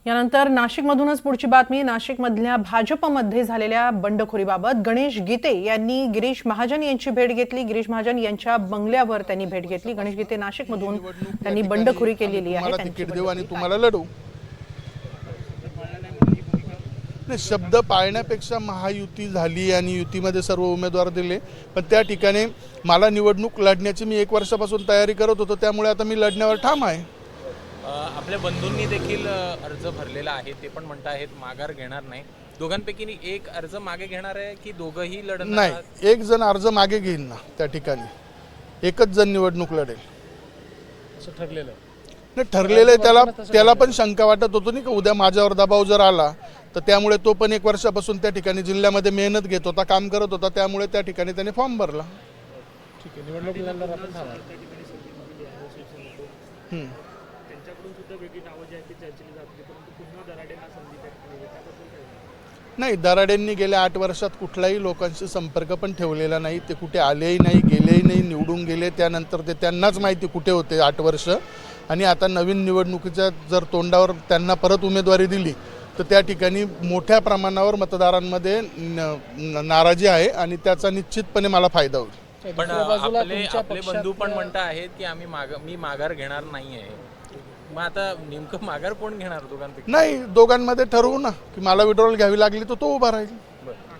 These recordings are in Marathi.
यानंतर नाशिकमधूनच पुढची बातमी। नाशिकमधल्या भाजपमध्ये झालेल्या बंडखोरीबाबत गणेश गीते यांनी गिरीश महाजन यांची भेट घेतली। गिरीश महाजन यांच्या बंगल्यावर त्यांनी भेट घेतली। गणेश गीते नाशिकमधून त्यांनी बंडखोरी केलेली आहे। तिकीट देऊ आणि तुम्हाला लढू शब्द पाळण्यापेक्षा महायुती झाली आणि युतीमध्ये सर्व उमेदवार दिले, पण त्या ठिकाणी मला निवडणूक लढण्याची मी 1 वर्षापासून तयारी करत होतो, त्यामुळे आता मी लढण्यावर ठाम आहे। आपल्या बंधूंनी देखील अर्ज भरलेला आहे, ते पण म्हणत आहेत माघार घेणार नाही। दोघांपैकी एक अर्ज मागे घेणार आहे की दोघंही लढणार नाही? एक जण अर्ज मागे घेईल ना, त्या ठिकाणी एकच जण निवडणूक लढेल असं ठरलेलं नाही। ठरलेलं आहे, त्याला पण शंका वाटत होतो नाही का उद्या माझ्यावर दबाव जर आला तर, त्यामुळे तो पण 1 वर्षापासून त्या ठिकाणी जिल्ह्यामध्ये मेहनत घेत होता, काम करत होता, त्यामुळे त्या ठिकाणी त्याने फॉर्म भरला। ठीक आहे, निवडणूक लढणार आपण थांबा। त्यांच्याकडून सुद्धा वेगळी नावं जी आहेत ती चर्चेली जात होती, परंतु पुन्हा दराडेंना संधी त्याबद्दल काय? नाही, दराडेंनी गेल्या 8 वर्षात कुठलाही लोकांशी संपर्क पण ठेवलेला नाही। ते कुठे आलेही नाही, गेलेही नाही, निवडून गेले त्यानंतर ते त्यांनाच माहिती कुठे होते 8 वर्ष। आणि आता नवीन निवडणुकीच्या जर तोंडावर त्यांना परत उमेदवारी दिली तर त्या ठिकाणी मोठ्या प्रमाणावर मतदारांमध्ये नाराजी आहे आणि त्याचा निश्चितपणे मला फायदा होईल। पण आपले बंधू पण म्हणत आहेत की मी माघार घेणार नाही आहे। मग आता नेमकं माघार कोण घेणार दोघांपैकी? नाही, दोघांमध्ये ठरवू ना की मला विड्रॉल घ्यावी लागली तर तो उभा राहील।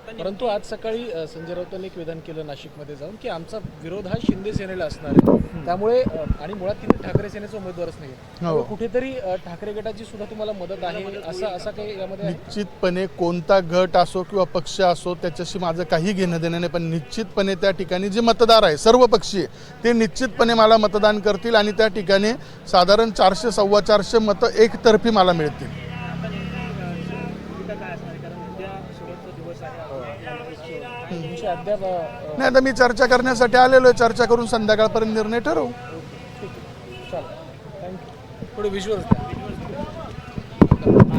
परंतु आज सकाळी संजय राऊतांनी एक विधान केलं नाशिकमध्ये जाऊन की आमचा विरोध हा शिंदे सेनेला असणार आहे, त्यामुळे आणि मुळात तिथे ठाकरे सेनेचा उमेदवारच नाही, कुठेतरी ठाकरे गटाची सुद्धा तुम्हाला मदत आहे असं काही यामध्ये? निश्चितपणे कोणता गट असो किंवा पक्ष असो त्याच्याशी माझं काही घेणं देणं नाही, पण निश्चितपणे त्या ठिकाणी जे मतदार आहे सर्व पक्षीय ते निश्चितपणे मला मतदान करतील आणि त्या ठिकाणी साधारण 400 सव्वा 400 मतं एकतर्फी मला मिळतील। नाही, आता मी चर्चा करण्यासाठी आलेलो आहे, चर्चा करून संध्याकाळपर्यंत निर्णय ठरवू।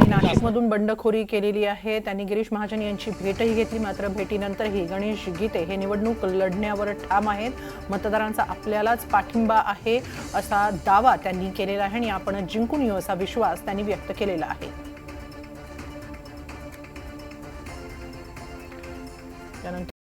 नाशिकमधून बंडखोरी केलेली आहे, त्यांनी गिरीश महाजन यांची भेटही घेतली। मात्र भेटीनंतरही गणेश गीते हे निवडणूक लढण्यावर ठाम आहेत। मतदारांचा आपल्यालाच पाठिंबा आहे असा दावा त्यांनी केलेला आहे आणि आपण जिंकून येऊ असा विश्वास त्यांनी व्यक्त केलेला आहे।